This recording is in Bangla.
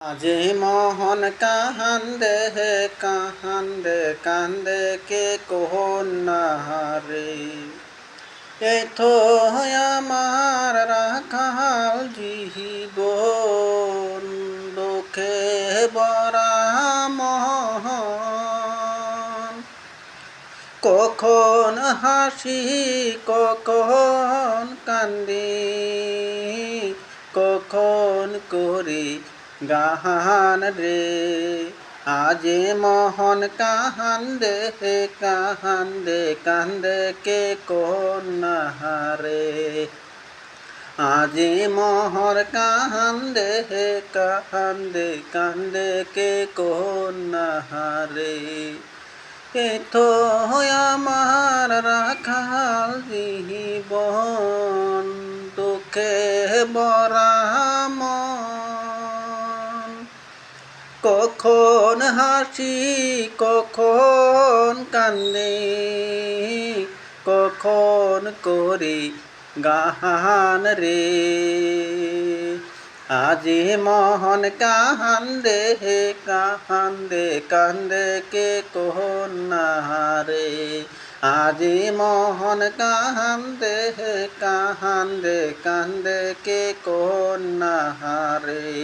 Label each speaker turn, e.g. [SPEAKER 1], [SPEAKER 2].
[SPEAKER 1] আজি মোহন কান্দে কান্দে কান্দে কে কোন নাহারে এই তো আমার রাখাল জীবন দুঃখে বরা মন কখন হাসি কখন কান্দি কখন করি গাহান রে আজে মোহন কান্দে কান্দে কান্দে কে কোন নাহারে আজি মোহর কান্দে কান্দে কান্দে কে কোন নাহারে এ তো আমার রাখাল জীবন দুঃখে বরা মন কখন হাসি কখন কান্দে কখন করি গাহান রে আজি মোহন কান্দে কান্দে কান্দে কে কোন নাহারে আজি মোহন কান্দে কান্দে কান্দে কে কোন নাহারে।